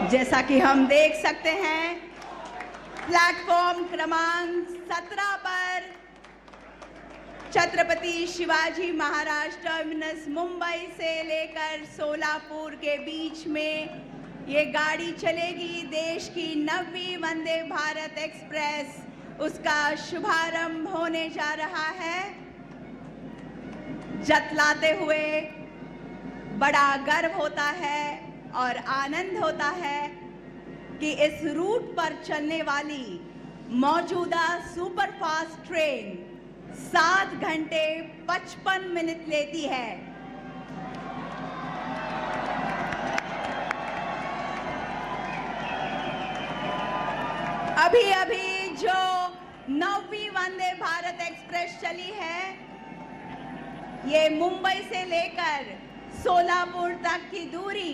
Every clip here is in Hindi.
जैसा कि हम देख सकते हैं, प्लेटफॉर्म क्रमांक 17 पर छत्रपति शिवाजी महाराज टर्मिनस मुंबई से लेकर सोलापुर के बीच में ये गाड़ी चलेगी। देश की 9वीं वंदे भारत एक्सप्रेस, उसका शुभारंभ होने जा रहा है। जतलाते हुए बड़ा गर्व होता है और आनंद होता है कि इस रूट पर चलने वाली मौजूदा सुपरफास्ट ट्रेन 7 घंटे 55 मिनट लेती है। अभी जो 9वीं वंदे भारत एक्सप्रेस चली है, ये मुंबई से लेकर सोलापुर तक की दूरी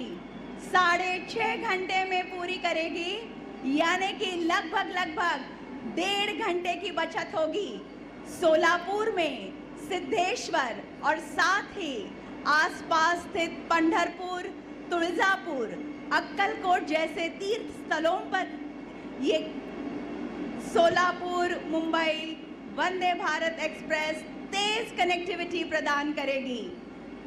6.5 घंटे में पूरी करेगी, यानी कि लगभग 1.5 घंटे की बचत होगी। सोलापुर में सिद्धेश्वर और साथ ही आसपास स्थित पंढरपुर, तुळजापुर, अक्कलकोट जैसे तीर्थ स्थलों पर ये सोलापुर मुंबई वंदे भारत एक्सप्रेस तेज कनेक्टिविटी प्रदान करेगी।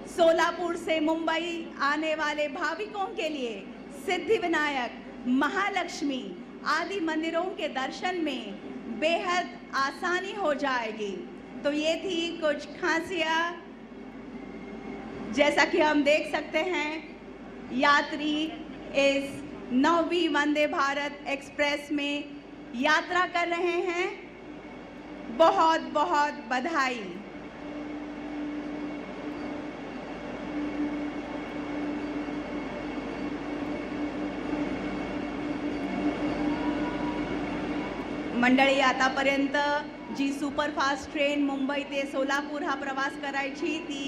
सोलापुर से मुंबई आने वाले भाविकों के लिए सिद्धिविनायक, महालक्ष्मी आदि मंदिरों के दर्शन में बेहद आसानी हो जाएगी। तो ये थी कुछ खासियां। जैसा कि हम देख सकते हैं, यात्री इस 9वीं वंदे भारत एक्सप्रेस में यात्रा कर रहे हैं। बहुत बहुत बधाई। मंडळी, आतापर्यंत जी सुपरफास्ट ट्रेन मुंबई ते सोलापूर हा प्रवास करायची ती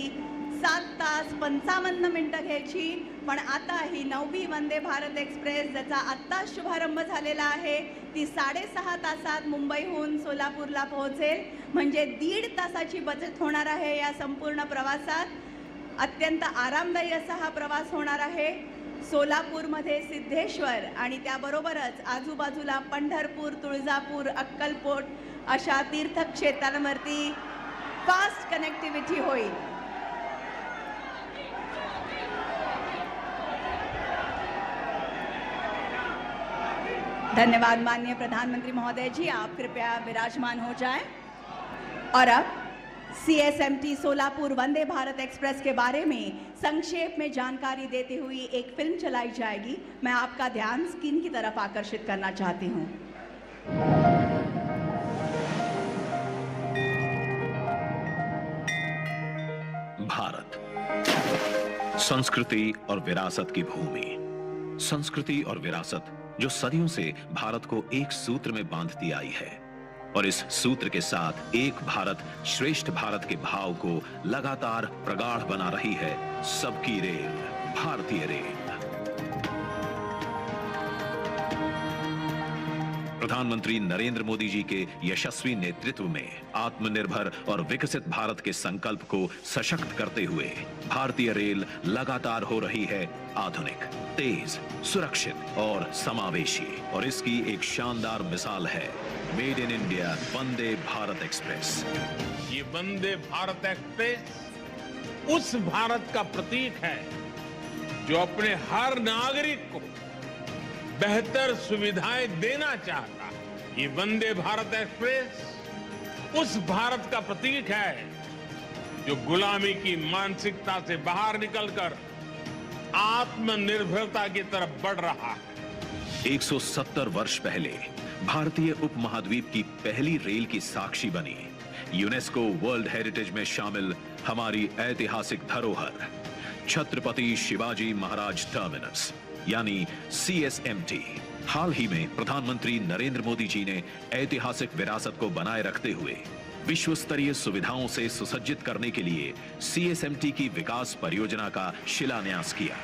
7 तास 55 मिनिटं घ्यायची, पण आता ही 9वी वंदे भारत एक्सप्रेस ज्याचा आत्ता शुभारंभ झालेला आहे ती 6.5 तासात मुंबईहून सोलापूरला पोहोचेल। म्हणजे 1.5 तासाची बचत होणार आहे या संपूर्ण प्रवासात। अत्यंत आरामदायी असा हा प्रवास होणार आहे। सोलापूरमध्ये सिद्धेश्वर आणि त्याबरोबरच आजूबाजूला पंढरपूर, तुळजापूर, अक्कलकोट अशा तीर्थक्षेत्रांवरती फास्ट कनेक्टिव्हिटी होईल। धन्यवाद माननीय प्रधानमंत्री महोदय जी, आप कृपया विराजमान हो जाएं। और अब CSMT सोलापुर वंदे भारत एक्सप्रेस के बारे में संक्षेप में जानकारी देते हुए एक फिल्म चलाई जाएगी। मैं आपका ध्यान स्क्रीन की तरफ आकर्षित करना चाहती हूं। भारत, संस्कृति और विरासत की भूमि। संस्कृति और विरासत जो सदियों से भारत को एक सूत्र में बांधती आई है और इस सूत्र के साथ एक भारत श्रेष्ठ भारत के भाव को लगातार प्रगाढ़ बना रही है सबकी रेल, भारतीय रेल। प्रधानमंत्री नरेंद्र मोदी जी के यशस्वी नेतृत्व में आत्मनिर्भर और विकसित भारत के संकल्प को सशक्त करते हुए भारतीय रेल लगातार हो रही है आधुनिक, तेज, सुरक्षित और समावेशी। और इसकी एक शानदार मिसाल है made in India Vande Bharat express. ये वंदे भारत एक्सप्रेस उस भारत का प्रतीक है जो अपने हर नागरिक को बेहतर सुविधाएं देना चाहता है। ये वंदे भारत एक्सप्रेस उस भारत का प्रतीक है जो गुलामी की मानसिकता से बाहर निकलकर आत्मनिर्भरता की तरफ बढ़ रहा है। 170 वर्ष पहले भारतीय उपमहाद्वीप की पहली रेल की साक्षी बनी यूनेस्को वर्ल्ड हेरिटेज में शामिल हमारी ऐतिहासिक धरोहर छत्रपति शिवाजी महाराज टर्मिनस यानी CSMT। हाल ही में प्रधानमंत्री नरेंद्र मोदी जी ने ऐतिहासिक विरासत को बनाए रखते हुए विश्व स्तरीय सुविधाओं से सुसज्जित करने के लिए CSMT की विकास परियोजना का शिलान्यास किया।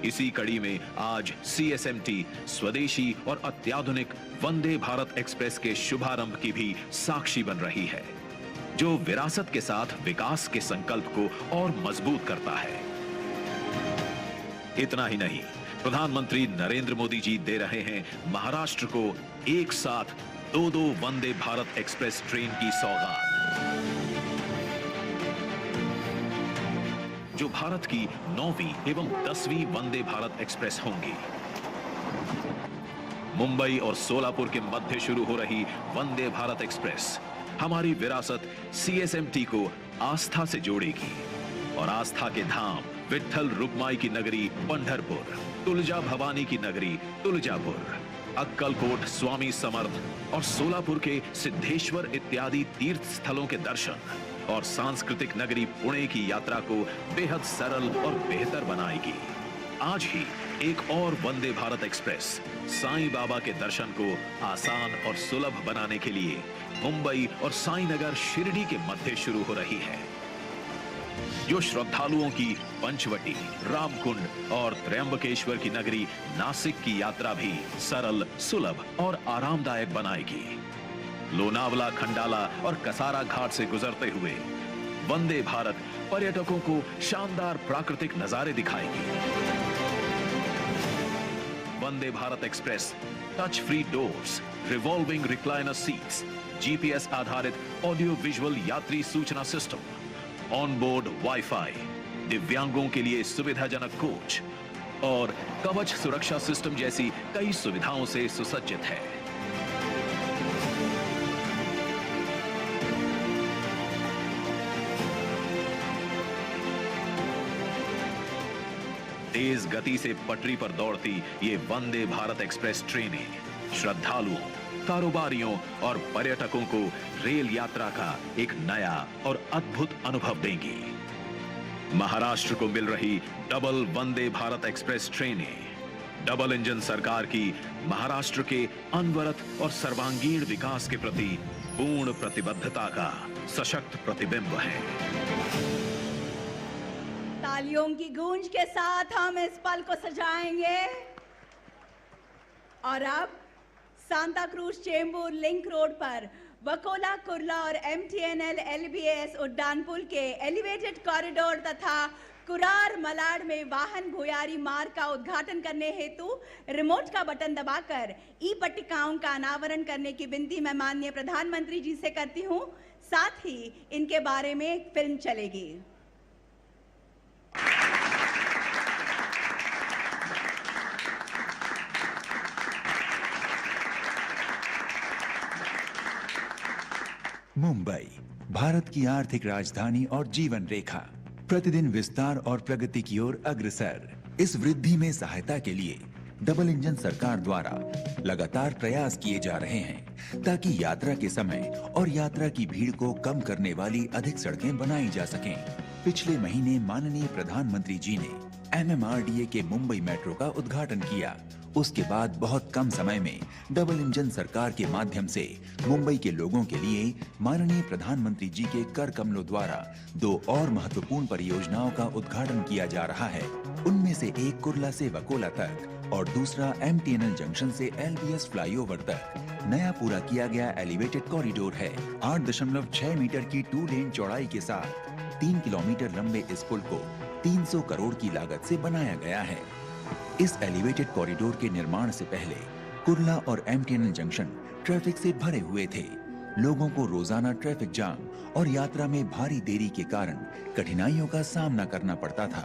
इसी कड़ी में आज CSMT स्वदेशी और अत्याधुनिक वंदे भारत एक्सप्रेस के शुभारंभ की भी साक्षी बन रही है, जो विरासत के साथ विकास के संकल्प को और मजबूत करता है। इतना ही नहीं, प्रधानमंत्री नरेंद्र मोदी जी दे रहे हैं महाराष्ट्र को एक साथ 2-2 वंदे भारत एक्सप्रेस ट्रेन की सौगात, जो भारत की 9वीं एवं 10वीं वंदे भारत एक्सप्रेस होंगी। मुंबई और सोलापुर के मध्य शुरू हो रही वंदे भारत एक्सप्रेस हमारी विरासत CSMT को आस्था से जोड़ेगी और आस्था के धाम विट्ठल रुक्माई की नगरी पंढरपुर, तुलजा भवानी की नगरी तुलजापुर, अक्कलकोट स्वामी समर्थ और सोलापुर के सिद्धेश्वर इत्यादि तीर्थ स्थलों के दर्शन और सांस्कृतिक नगरी पुणे की यात्रा को बेहद सरल और बेहतर बनाएगी। आज ही एक और वंदे भारत एक्सप्रेस साईं बाबा के दर्शन को आसान और सुलभ बनाने के लिए मुंबई और साईनगर शिरडी के मध्य शुरू हो रही है, जो श्रद्धालुओं की पंचवटी, रामकुंड और त्र्यंबकेश्वर की नगरी नासिक की यात्रा भी सरल, सुलभ और आरामदायक बनाएगी। लोनावला, खंडाला और कसारा घाट से गुजरते हुए वंदे भारत पर्यटकों को शानदार प्राकृतिक नजारे दिखाएगी। Vande Bharat express touch free doors, revolving recliner seats, GPS आधारित ऑडियो विजुअल यात्री सूचना सिस्टम, ऑन बोर्ड वाईफाई, दिव्यांगों के लिए सुविधाजनक कोच और कवच सुरक्षा सिस्टम जैसी कई सुविधाओं से सुसज्जित है। तेज गति से पटरी पर दौड़ती ये वंदे भारत एक्सप्रेस ट्रेनें श्रद्धालुओं, कारोबारियों और पर्यटकों को रेल यात्रा का एक नया और अद्भुत अनुभव देंगी। महाराष्ट्र को मिल रही डबल वंदे भारत एक्सप्रेस ट्रेनें डबल इंजन सरकार की महाराष्ट्र के अनवरत और सर्वांगीण विकास के प्रति पूर्ण प्रतिबद्धता का सशक्त प्रतिबिंब है। तालियों की गूंज के साथ हम इस पल को सजाएंगे और अब Santa cruise Chembur link road पर वकोला, कुर्ला और MTNL LBS उड्डान पुल के एलिवेटेड कॉरिडोर तथा कुरार मलाड में वाहन भुयारी मार्ग का उद्घाटन करने हेतु रिमोट का बटन दबाकर ई पट्टिकाओं का अनावरण करने की विनती मैं माननीय प्रधानमंत्री जी से करती हूं। साथ ही इनके बारे में एक फिल्म चलेगी। मुंबई, भारत की आर्थिक राजधानी और जीवन रेखा, प्रतिदिन विस्तार और प्रगति की ओर अग्रसर। इस वृद्धि में सहायता के लिए डबल इंजन सरकार द्वारा लगातार प्रयास किए जा रहे हैं ताकि यात्रा के समय और यात्रा की भीड़ को कम करने वाली अधिक सड़कें बनाई जा सकें। पिछले महीने माननीय प्रधानमंत्री जी ने MMRDA के मुंबई मेट्रो का उद्घाटन किया। उसके बाद बहुत कम समय में डबल इंजन सरकार के माध्यम से मुंबई के लोगों के लिए माननीय प्रधानमंत्री जी के कर कमलों द्वारा 2 और महत्वपूर्ण परियोजनाओं का उद्घाटन किया जा रहा है। उनमें से एक कुर्ला से वकोला तक और दूसरा MTNL जंक्शन से LBS फ्लाईओवर तक नया पूरा किया गया एलिवेटेड कॉरिडोर है। 8.6 मीटर की 2 लेन चौड़ाई के साथ 3 किलोमीटर लंबे इस पुल को 300 करोड़ की लागत से बनाया गया है। इस एलिवेटेड कॉरिडोर के निर्माण से पहले कुर्ला और MTNL जंक्शन ट्रैफिक से भरे हुए थे। लोगों को रोजाना ट्रैफिक जाम और यात्रा में भारी देरी के कारण कठिनाइयों का सामना करना पड़ता था।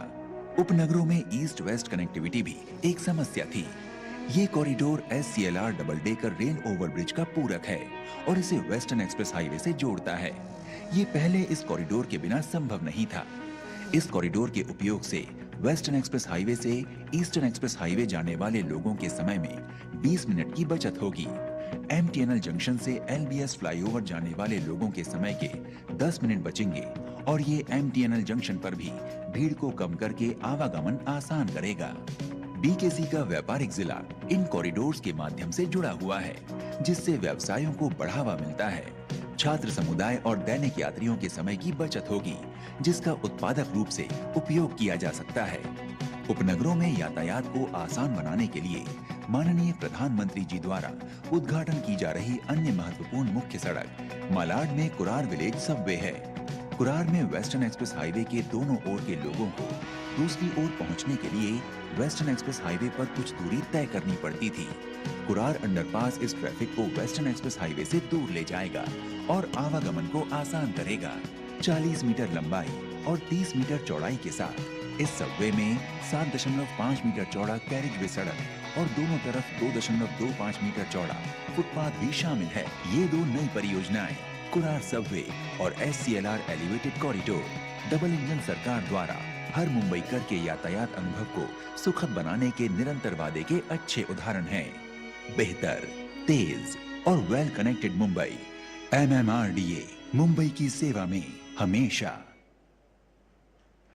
उपनगरों में ईस्ट वेस्ट कनेक्टिविटी भी एक समस्या थी। ये corridor SCLR double decker rail overbridge का पूरक है और इसे वेस्टर्न एक्सप्रेस हाईवे से जोड़ता है। ये पहले इस कॉरिडोर के बिना संभव नहीं था। इस कॉरिडोर के उपयोग से वेस्टर्न एक्सप्रेस हाईवे से ईस्टर्न एक्सप्रेस हाईवे जाने वाले लोगों के समय में 20 मिनट की बचत होगी। MTNL जंक्शन से LBS फ्लाईओवर जाने वाले लोगों के समय के 10 मिनट बचेंगे और ये MTNL जंक्शन पर भी भीड़ को कम करके आवागमन आसान करेगा। BKC का व्यापारिक जिला इन कॉरिडोर्स के माध्यम से जुड़ा हुआ है, जिससे व्यवसायों को बढ़ावा मिलता है। छात्र समुदाय और दैनिक यात्रियों के समय की बचत होगी, जिसका उत्पादक रूप से उपयोग किया जा सकता है। उपनगरों में यातायात को आसान बनाने के लिए माननीय प्रधानमंत्री जी द्वारा उद्घाटन की जा रही अन्य महत्वपूर्ण मुख्य सड़क मालाड में कुरार विलेज सबवे है। कुरार में वेस्टर्न एक्सप्रेस हाईवे के दोनों ओर के लोगों को दूसरी ओर पहुंचने के लिए वेस्टर्न एक्सप्रेस हाईवे पर कुछ दूरी तय करनी पड़ती थी। कुरार अंडरपास इस ट्रैफिक को वेस्टर्न एक्सप्रेस हाईवे से दूर ले जाएगा और आवागमन को आसान करेगा। 40 मीटर लंबाई और 30 मीटर चौड़ाई के साथ इस सबवे में 7.5 मीटर चौड़ा कैरिजवे सड़क और दोनों तरफ 2.25 मीटर चौड़ा फुटपाथ भी शामिल है। ये दो नई परियोजनाएं कुरार सबवे और SCLR elevated corridor double engine सरकार द्वारा हर मुंबईकर के यातायात अनुभव को सुखद बनाने के निरंतर वादे के अच्छे उदाहरण हैं। बेहतर, तेज और well connected Mumbai. MMRDA, Mumbai की सेवा में हमेशा।